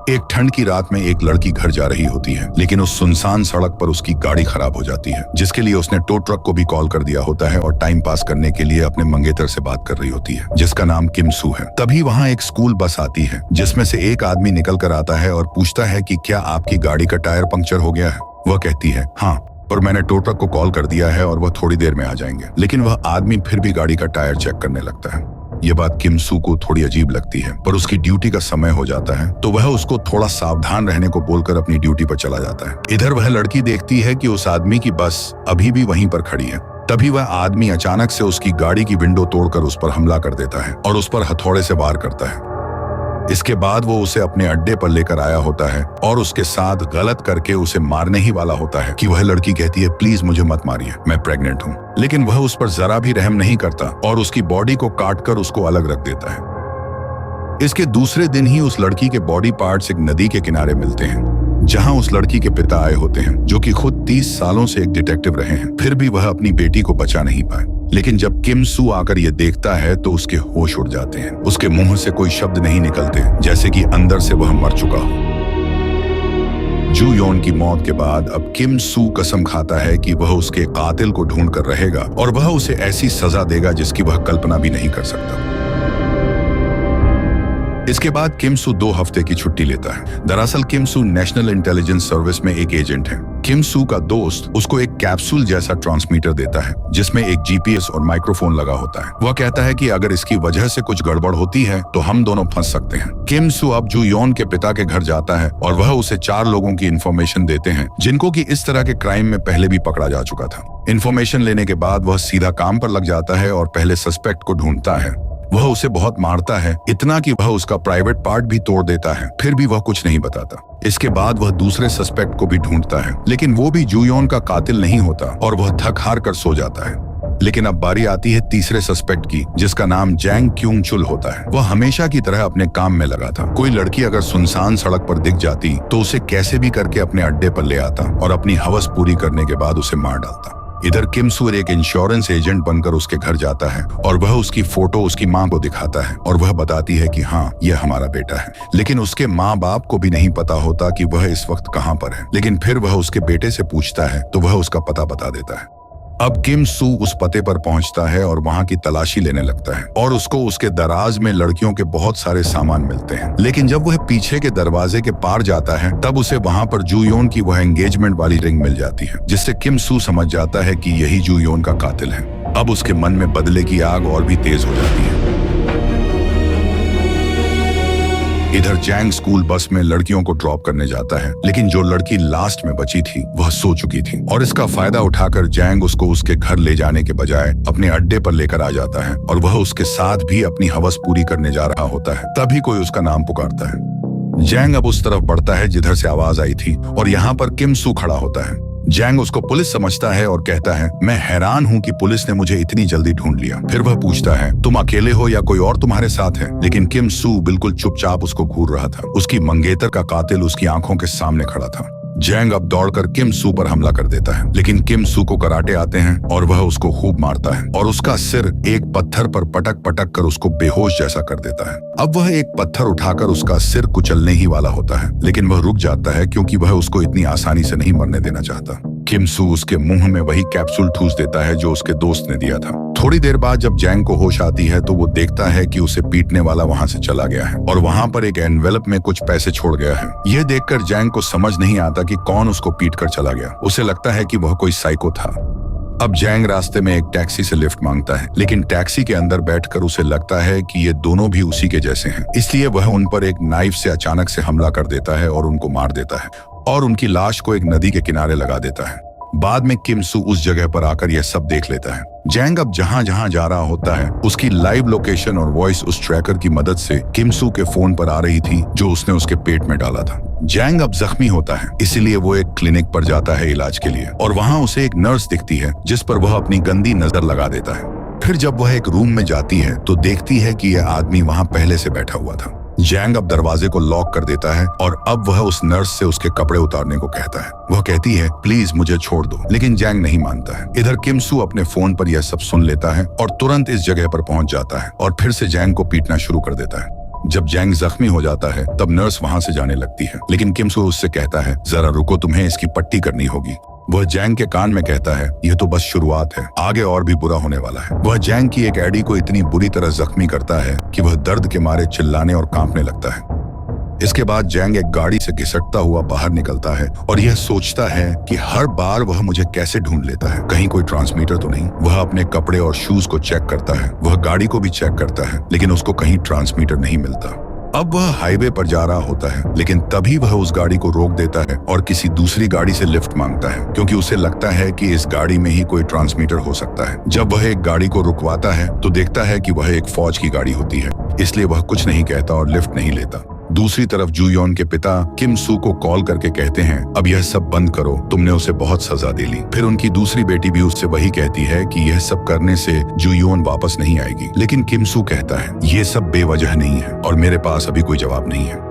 एक ठंड की रात में एक लड़की घर जा रही होती है, लेकिन उस सुनसान सड़क पर उसकी गाड़ी खराब हो जाती है, जिसके लिए उसने टो ट्रक को भी कॉल कर दिया होता है और टाइम पास करने के लिए अपने मंगेतर से बात कर रही होती है, जिसका नाम किम सू है। तभी वहाँ एक स्कूल बस आती है, जिसमें से एक आदमी निकल कर आता है और पूछता है कि क्या आपकी गाड़ी का टायर पंक्चर हो गया है। वह कहती है हाँ, पर मैंने टो ट्रक को कॉल कर दिया है और वह थोड़ी देर में आ जाएंगे। लेकिन वह आदमी फिर भी गाड़ी का टायर चेक करने लगता है। ये बात किम सू को थोड़ी अजीब लगती है, पर उसकी ड्यूटी का समय हो जाता है तो वह उसको थोड़ा सावधान रहने को बोलकर अपनी ड्यूटी पर चला जाता है। इधर वह लड़की देखती है कि उस आदमी की बस अभी भी वहीं पर खड़ी है। तभी वह आदमी अचानक से उसकी गाड़ी की विंडो तोड़कर उस पर हमला कर देता है और उस पर हथौड़े से वार करता है। इसके बाद वो उसे अपने अड्डे पर लेकर आया होता है और उसके साथ गलत करके उसे मारने ही वाला होता है कि वह लड़की कहती है प्लीज मुझे मत मारिए, मैं प्रेग्नेंट हूँ। लेकिन वह उस पर जरा भी रहम नहीं करता और उसकी बॉडी को काटकर उसको अलग रख देता है। इसके दूसरे दिन ही उस लड़की के बॉडी पार्ट्स एक नदी के किनारे मिलते हैं, जहां उस लड़की के पिता आए होते हैं, जो कि खुद 30 सालों से एक डिटेक्टिव रहे हैं। फिर भी वह अपनी बेटी को बचा नहीं पाए। लेकिन जब किम सू आकर ये देखता है तो उसके होश उड़ जाते हैं। उसके मुंह से कोई शब्द नहीं निकलते, जैसे कि अंदर से वह मर चुका हो। जू योन की मौत के बाद अब किम सू कसम खाता है कि वह उसके कातिल को ढूंढ कर रहेगा और वह उसे ऐसी सजा देगा जिसकी वह कल्पना भी नहीं कर सकता। इसके बाद किम सू 2 हफ्ते की छुट्टी लेता है। दरअसल किम सू नेशनल इंटेलिजेंस सर्विस में एक एजेंट है। किम सू का दोस्त उसको एक कैप्सूल जैसा ट्रांसमीटर देता है, जिसमें एक जीपीएस और माइक्रोफोन लगा होता है। वह कहता है कि अगर इसकी वजह से कुछ गड़बड़ होती है तो हम दोनों फंस सकते हैं। किम सू अब जू योन के पिता के घर जाता है और वह उसे 4 लोगों की इन्फॉर्मेशन देते हैं, जिनको कि इस तरह के क्राइम में पहले भी पकड़ा जा चुका था। इन्फॉर्मेशन लेने के बाद वह सीधा काम पर लग जाता है और पहले सस्पेक्ट को ढूंढता है। वह उसे बहुत मारता है, इतना कि वह उसका प्राइवेट पार्ट भी तोड़ देता है, फिर भी वह कुछ नहीं बताता। इसके बाद वह दूसरे सस्पेक्ट को भी ढूंढता है, लेकिन वो भी जू योन का कातिल नहीं होता और वह थक हार कर सो जाता है। लेकिन अब बारी आती है तीसरे सस्पेक्ट की, जिसका नाम जैंग क्यूंग चुल होता है। वह हमेशा की तरह अपने काम में लगा था। कोई लड़की अगर सुनसान सड़क पर दिख जाती तो उसे कैसे भी करके अपने अड्डे पर ले आता और अपनी हवस पूरी करने के बाद उसे मार डालता। इधर किम सू एक इंश्योरेंस एजेंट बनकर उसके घर जाता है और वह उसकी फोटो उसकी मां को दिखाता है और वह बताती है कि हाँ, यह हमारा बेटा है। लेकिन उसके माँ बाप को भी नहीं पता होता कि वह इस वक्त कहाँ पर है। लेकिन फिर वह उसके बेटे से पूछता है तो वह उसका पता बता देता है। अब किम सू उस पते पर पहुंचता है और वहां की तलाशी लेने लगता है और उसको उसके दराज में लड़कियों के बहुत सारे सामान मिलते हैं। लेकिन जब वह पीछे के दरवाजे के पार जाता है तब उसे वहां पर जू योन की वह एंगेजमेंट वाली रिंग मिल जाती है, जिससे किम सू समझ जाता है कि यही जू योन का कातिल है। अब उसके मन में बदले की आग और भी तेज हो जाती है। इधर जैंग स्कूल बस में लड़कियों को ड्रॉप करने जाता है, लेकिन जो लड़की लास्ट में बची थी वह सो चुकी थी और इसका फायदा उठाकर जैंग उसको उसके घर ले जाने के बजाय अपने अड्डे पर लेकर आ जाता है और वह उसके साथ भी अपनी हवस पूरी करने जा रहा होता है। तभी कोई उसका नाम पुकारता है। जैंग अब उस तरफ बढ़ता है जिधर से आवाज आई थी और यहाँ पर किम सू खड़ा होता है। जैंग उसको पुलिस समझता है और कहता है मैं हैरान हूँ कि पुलिस ने मुझे इतनी जल्दी ढूंढ लिया। फिर वह पूछता है तुम अकेले हो या कोई और तुम्हारे साथ है। लेकिन किम सू बिल्कुल चुपचाप उसको घूर रहा था। उसकी मंगेतर का कातिल उसकी आंखों के सामने खड़ा था। जैंग अब दौड़कर किम सू पर हमला कर देता है, लेकिन किम सू को कराटे आते हैं और वह उसको खूब मारता है और उसका सिर एक पत्थर पर पटक पटक कर उसको बेहोश जैसा कर देता है। अब वह एक पत्थर उठाकर उसका सिर कुचलने ही वाला होता है, लेकिन वह रुक जाता है क्योंकि वह उसको इतनी आसानी से नहीं मरने देना चाहता। किम सू उसके मुंह में वही कैप्सूल ठूस देता है जो उसके दोस्त ने दिया था। थोड़ी देर बाद जब जैंग को होश आती है तो वो देखता है कि उसे पीटने वाला वहां से चला गया है और वहां पर एक एनवेलप में कुछ पैसे छोड़ गया है। यह देखकर जैंग को समझ नहीं आता कि कौन उसको पीट कर चला गया। उसे लगता है कि वह कोई साइको था। अब जैंग रास्ते में एक टैक्सी से लिफ्ट मांगता है, लेकिन टैक्सी के अंदर बैठकर उसे लगता है कि ये दोनों भी उसी के जैसे हैं। इसलिए वह उन पर एक नाइफ से अचानक से हमला कर देता है और उनको मार देता है और उनकी लाश को एक नदी के किनारे लगा देता है। बाद में किम सू उस जगह पर आकर यह सब देख लेता है। जैंग अब जहां जहां जा रहा होता है उसकी लाइव लोकेशन और वॉइस उस ट्रैकर की मदद से किम सू के फोन पर आ रही थी जो उसने उसके पेट में डाला था। जैंग अब जख्मी होता है, इसीलिए वो एक क्लिनिक पर जाता है इलाज के लिए और वहां उसे एक नर्स दिखती है जिस पर वह अपनी गंदी नजर लगा देता है। फिर जब वह एक रूम में जाती है तो देखती है कि यह आदमी वहां पहले से बैठा हुआ था। जैंग अब दरवाजे को लॉक कर देता है और अब वह उस नर्स से उसके कपड़े उतारने को कहता है। वह कहती है प्लीज मुझे छोड़ दो, लेकिन जैंग नहीं मानता है। इधर किम सू अपने फोन पर यह सब सुन लेता है और तुरंत इस जगह पर पहुंच जाता है और फिर से जैंग को पीटना शुरू कर देता है। जब जैंग जख्मी हो जाता है तब नर्स वहां से जाने लगती है, लेकिन किम सू उससे कहता है जरा रुको, तुम्हें इसकी पट्टी करनी होगी। वह जैंग के कान में कहता है यह तो बस शुरुआत है, आगे और भी बुरा होने वाला है। वह जैंग की एक एडी को इतनी बुरी तरह जख्मी करता है कि वह दर्द के मारे चिल्लाने और कांपने लगता है। इसके बाद जैंग एक गाड़ी से घिसटता हुआ बाहर निकलता है और यह सोचता है कि हर बार वह मुझे कैसे ढूंढ लेता है, कहीं कोई ट्रांसमीटर तो नहीं। वह अपने कपड़े और शूज को चेक करता है, वह गाड़ी को भी चेक करता है, लेकिन उसको कहीं ट्रांसमीटर नहीं मिलता। अब वह हाईवे पर जा रहा होता है, लेकिन तभी वह उस गाड़ी को रोक देता है और किसी दूसरी गाड़ी से लिफ्ट मांगता है, क्योंकि उसे लगता है कि इस गाड़ी में ही कोई ट्रांसमीटर हो सकता है। जब वह एक गाड़ी को रुकवाता है तो देखता है कि वह एक फौज की गाड़ी होती है, इसलिए वह कुछ नहीं कहता और लिफ्ट नहीं लेता। दूसरी तरफ जूयोन के पिता किम सू को कॉल करके कहते हैं अब यह सब बंद करो, तुमने उसे बहुत सजा दे ली। फिर उनकी दूसरी बेटी भी उससे वही कहती है कि यह सब करने से जूयोन वापस नहीं आएगी, लेकिन किम सू कहता है यह सब बेवजह नहीं है और मेरे पास अभी कोई जवाब नहीं है।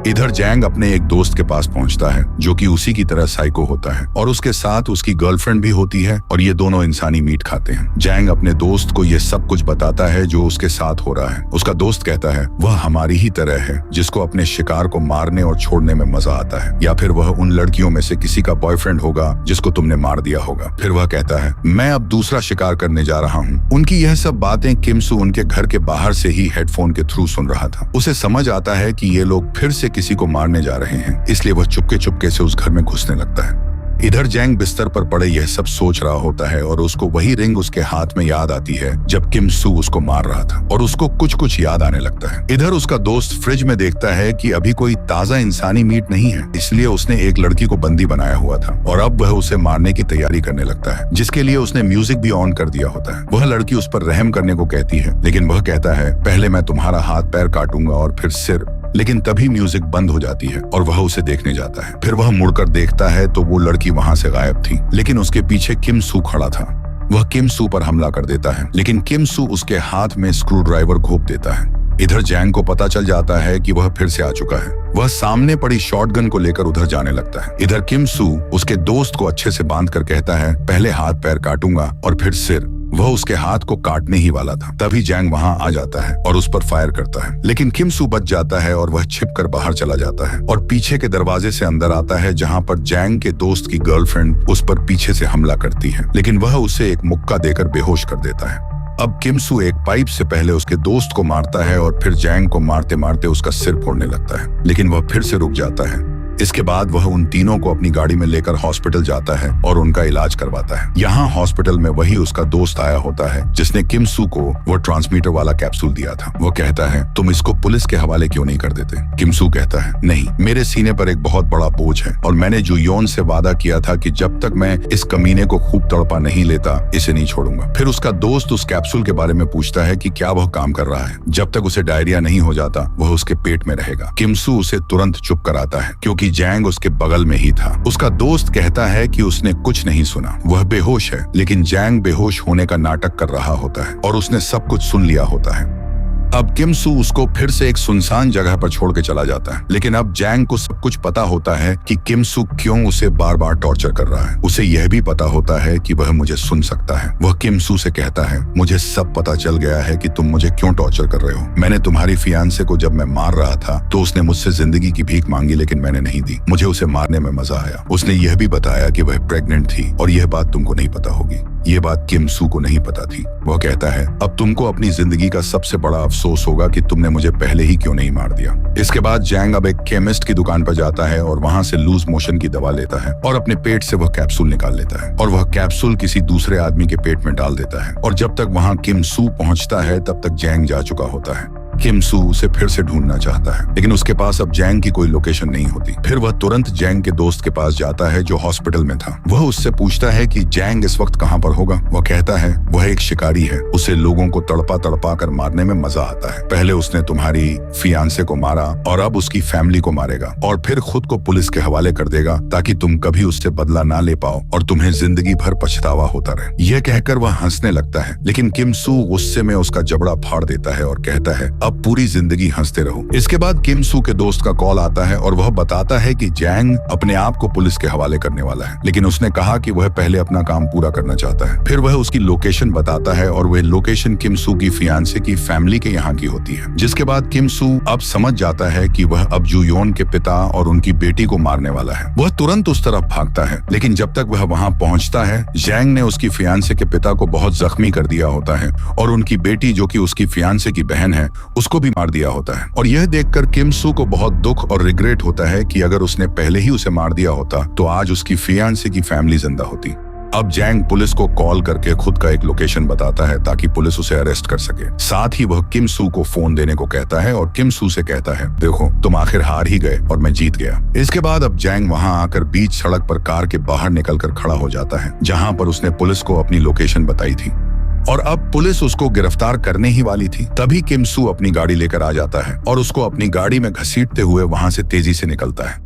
इधर जैंग अपने एक दोस्त के पास पहुंचता है जो कि उसी की तरह साइको होता है और उसके साथ उसकी गर्लफ्रेंड भी होती है और ये दोनों इंसानी मीट खाते हैं। जैंग अपने दोस्त को ये सब कुछ बताता है जो उसके साथ हो रहा है। उसका दोस्त कहता है वह हमारी ही तरह है जिसको अपने शिकार को मारने और छोड़ने में मजा आता है, या फिर वह उन लड़कियों में से किसी का बॉयफ्रेंड होगा जिसको तुमने मार दिया होगा। फिर वह कहता है मैं अब दूसरा शिकार करने जा रहा हूँ। उनकी यह सब बातें किम सू उनके घर के बाहर से ही हेडफोन के थ्रू सुन रहा था। उसे समझ आता है कि ये लोग फिर से किसी को मारने जा रहे हैं, इसलिए वह चुपके चुपके से उस घर में घुसने लगता है। इधर जैंग बिस्तर पर पड़े यह सब सोच रहा होता है और उसको वही रिंग उसके हाथ में याद आती है जब किम सू उसको मार रहा था और उसको कुछ कुछ याद आने लगता है। इधर उसका दोस्त फ्रिज में देखता है कि अभी कोई ताजा इंसानी मीट नहीं है, इसलिए उसने एक लड़की को बंदी बनाया हुआ था और अब वह उसे मारने की तैयारी करने लगता है, जिसके लिए उसने म्यूजिक भी ऑन कर दिया होता है। वह लड़की उस पर रहम करने को कहती है, लेकिन वह कहता है पहले मैं तुम्हारा हाथ पैर काटूंगा और फिर सिर। लेकिन तभी म्यूजिक बंद हो जाती है और वह उसे देखने जाता है। फिर वह मुड़कर देखता है तो वो लड़की वहां से गायब थी, लेकिन उसके पीछे किम सू खड़ा था। वह किम सू पर हमला कर देता है, लेकिन किम सू उसके हाथ में स्क्रू ड्राइवर घोंप देता है। इधर जैंग को पता चल जाता है कि वह फिर से आ चुका है। वह सामने पड़ी शॉटगन को लेकर उधर जाने लगता है। इधर किम सू उसके दोस्त को अच्छे से बांध कर कहता है पहले हाथ पैर काटूंगा और फिर सिर। वह उसके हाथ को काटने ही वाला था, तभी जैंग वहां आ जाता है और उस पर फायर करता है, लेकिन किम सू बच जाता है और वह छिपकर बाहर चला जाता है और पीछे के दरवाजे से अंदर आता है, जहां पर जैंग के दोस्त की गर्लफ्रेंड उस पर पीछे से हमला करती है, लेकिन वह उसे एक मुक्का देकर बेहोश कर देता है। अब किम सू एक पाइप से पहले उसके दोस्त को मारता है और फिर जैंग को मारते मारते उसका सिर फोड़ने लगता है, लेकिन वह फिर से रुक जाता है। इसके बाद वह उन तीनों को अपनी गाड़ी में लेकर हॉस्पिटल जाता है और उनका इलाज करवाता है। यहाँ हॉस्पिटल में वही उसका दोस्त आया होता है जिसने किम सू को वो ट्रांसमीटर वाला कैप्सूल दिया था। वो कहता है तुम इसको पुलिस के हवाले क्यों नहीं कर देते? किम सू कहता है नहीं, मेरे सीने पर एक बहुत बड़ा बोझ है और मैंने जूयोन से वादा किया था कि जब तक मैं इस कमीने को खूब तड़पा नहीं लेता इसे नहीं छोड़ूंगा। फिर उसका दोस्त उस कैप्सूल के बारे में पूछता है कि क्या वह काम कर रहा है। जब तक उसे डायरिया नहीं हो जाता वह उसके पेट में रहेगा। किम सू उसे तुरंत चुप कराता है क्योंकि जैंग उसके बगल में ही था। उसका दोस्त कहता है कि उसने कुछ नहीं सुना, वह बेहोश है, लेकिन जैंग बेहोश होने का नाटक कर रहा होता है और उसने सब कुछ सुन लिया होता है। अब किम सू उसको फिर से एक सुनसान जगह पर छोड़ के चला जाता है, लेकिन अब जैंग को सब कुछ पता होता है कि किम सू क्यों उसे बार बार टॉर्चर कर रहा है। उसे यह भी पता होता है कि वह मुझे सुन सकता है। वह किम सू से कहता है मुझे सब पता चल गया है कि तुम मुझे क्यों टॉर्चर कर रहे हो। मैंने तुम्हारी फियांसे को जब मैं मार रहा था तो उसने मुझसे जिंदगी की भीख मांगी, लेकिन मैंने नहीं दी। मुझे उसे मारने में मजा आया। उसने यह भी बताया कि वह प्रेग्नेंट थी और यह बात तुमको नहीं पता होगी। ये बात किम सू को नहीं पता थी। वह कहता है अब तुमको अपनी जिंदगी का सबसे बड़ा अफसोस होगा कि तुमने मुझे पहले ही क्यों नहीं मार दिया। इसके बाद जैंग अब एक केमिस्ट की दुकान पर जाता है और वहां से लूज मोशन की दवा लेता है और अपने पेट से वह कैप्सूल निकाल लेता है और वह कैप्सूल किसी दूसरे आदमी के पेट में डाल देता है और जब तक वहां किम सू पहुंचता है तब तक जैंग जा चुका होता है। किम सू उसे फिर से ढूंढना चाहता है, लेकिन उसके पास अब जैंग की कोई लोकेशन नहीं होती। फिर वह तुरंत जैंग के दोस्त के पास जाता है जो हॉस्पिटल में था। वह उससे पूछता है कि जैंग इस वक्त कहां पर होगा। वह कहता है वह एक शिकारी है, उसे लोगों को तड़पा तड़पा कर मारने में मजा आता है। पहले उसने तुम्हारी फियांसे को मारा और अब उसकी फैमिली को मारेगा और फिर खुद को पुलिस के हवाले कर देगा ताकि तुम कभी उससे बदला ना ले पाओ और तुम्हें जिंदगी भर पछतावा होता रहे। यह कहकर वह हंसने लगता है, लेकिन किम सू गुस्से में उसका जबड़ा फाड़ देता है और कहता है अब पूरी जिंदगी हंसते रहो। इसके बाद किम सू के दोस्त का कॉल आता है और वह बताता है कि जैंग अपने आप को पुलिस के हवाले करने वाला है, लेकिन उसने कहा कि वह पहले अपना काम पूरा करना चाहता है। फिर वह उसकी लोकेशन बताता है और वह लोकेशन किम सू की फियांसे की फैमिली के यहाँ की होती है। जिसके बाद किम सू अब समझ जाता है कि वह अब जू योन के पिता और उनकी बेटी को मारने वाला है। वह तुरंत उस तरफ भागता है, लेकिन जब तक वह वहां पहुंचता है, जैंग ने उसकी फियांसे के पिता को बहुत जख्मी कर दिया होता है और उनकी बेटी, जो कि उसकी फियांसे की बहन है, उसको भी मार दिया होता है। और यह देखकर किम सू को बहुत दुख और रिग्रेट होता है कि अगर उसने पहले ही उसे मार दिया होता तो आज उसकी फियांसे की फैमिली जिंदा होती। अब जैंग पुलिस को कॉल करके खुद का एक लोकेशन बताता है ताकि पुलिस उसे अरेस्ट कर सके। साथ ही वह किम सू को फोन देने को कहता है और किम सू से कहता है, देखो तुम आखिर हार ही गए और मैं जीत गया। इसके बाद अब जैंग वहां आकर बीच सड़क पर कार के बाहर निकलकर खड़ा हो जाता है, जहां पर उसने पुलिस को अपनी लोकेशन बताई थी और अब पुलिस उसको गिरफ्तार करने ही वाली थी। तभी किम सू अपनी गाड़ी लेकर आ जाता है और उसको अपनी गाड़ी में घसीटते हुए वहां से तेजी से निकलता है।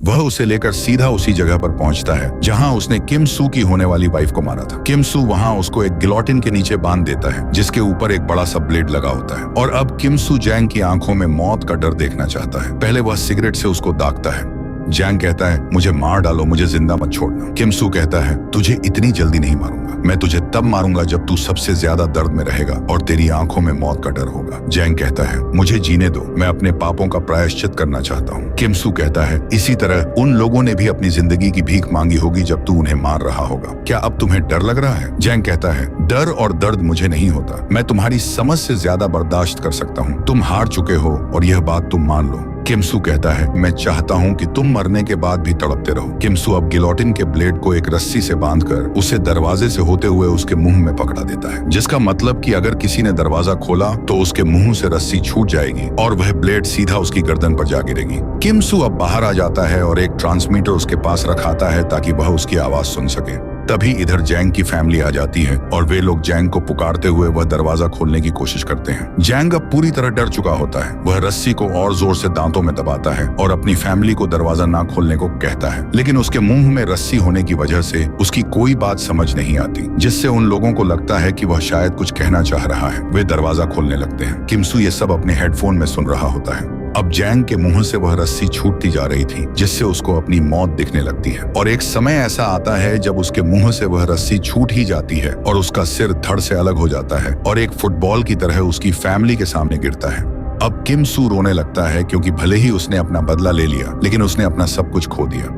वह उसे लेकर सीधा उसी जगह पर पहुंचता है जहां उसने किम सू की होने वाली वाइफ को मारा था। किम सू वहां उसको एक गिलोटिन के नीचे बांध देता है, जिसके ऊपर एक बड़ा सा ब्लेड लगा होता है। और अब किम सू जैंग की आंखों में मौत का डर देखना चाहता है। पहले वह सिगरेट से उसको दागता है। जैंग कहता है, मुझे मार डालो, मुझे जिंदा मत छोड़ना। किम सू कहता है, तुझे इतनी जल्दी नहीं मारूंगा, मैं तुझे तब मारूंगा जब तू सबसे ज्यादा दर्द में रहेगा और तेरी आंखों में मौत का डर होगा। जैंग कहता है, मुझे जीने दो, मैं अपने पापों का प्रायश्चित करना चाहता हूँ। किम सू कहता है, इसी तरह उन लोगों ने भी अपनी जिंदगी की भीख मांगी होगी जब तू उन्हें मार रहा होगा। क्या अब तुम्हें डर लग रहा है? जैंग कहता है, डर और दर्द मुझे नहीं होता, मैं तुम्हारी समझ से ज्यादा बर्दाश्त कर सकता हूँ। तुम हार चुके हो और यह बात तुम मान लो। किम सू कहता है, मैं चाहता हूं कि तुम मरने के बाद भी तड़पते रहो। किम सू अब गिलोटिन के ब्लेड को एक रस्सी से बांधकर उसे दरवाजे से होते हुए उसके मुंह में पकड़ा देता है, जिसका मतलब कि अगर किसी ने दरवाजा खोला तो उसके मुंह से रस्सी छूट जाएगी और वह ब्लेड सीधा उसकी गर्दन पर जा गिरेगी। किम सू अब बाहर आ जाता है और एक ट्रांसमीटर उसके पास रखाता है ताकि वह उसकी आवाज सुन सके। तभी इधर जैंग की फैमिली आ जाती है और वे लोग जैंग को पुकारते हुए वह दरवाजा खोलने की कोशिश करते हैं। जैंग अब पूरी तरह डर चुका होता है। वह रस्सी को और जोर से दांतों में दबाता है और अपनी फैमिली को दरवाजा ना खोलने को कहता है, लेकिन उसके मुंह में रस्सी होने की वजह से उसकी कोई बात समझ नहीं आती, जिससे उन लोगों को लगता है कि वह शायद कुछ कहना चाह रहा है। वे दरवाजा खोलने लगते हैं। किम सू ये सब अपने हेडफोन में सुन रहा होता है। अब जैंग के मुंह से वह रस्सी छूटती जा रही थी, जिससे उसको अपनी मौत दिखने लगती है। और एक समय ऐसा आता है जब उसके मुंह से वह रस्सी छूट ही जाती है और उसका सिर धड़ से अलग हो जाता है और एक फुटबॉल की तरह उसकी फैमिली के सामने गिरता है। अब किम सू रोने लगता है क्योंकि भले ही उसने अपना बदला ले लिया, लेकिन उसने अपना सब कुछ खो दिया।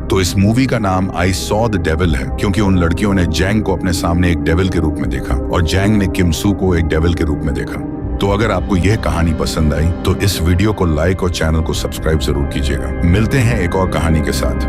तो इस मूवी का नाम आई सॉ द डेविल है, क्योंकि उन लड़कियों ने जैंग को अपने सामने एक डेविल के रूप में देखा और जैंग ने किम सू को एक डेविल के रूप में देखा। तो अगर आपको यह कहानी पसंद आई तो इस वीडियो को लाइक और चैनल को सब्सक्राइब जरूर कीजिएगा। मिलते हैं एक और कहानी के साथ।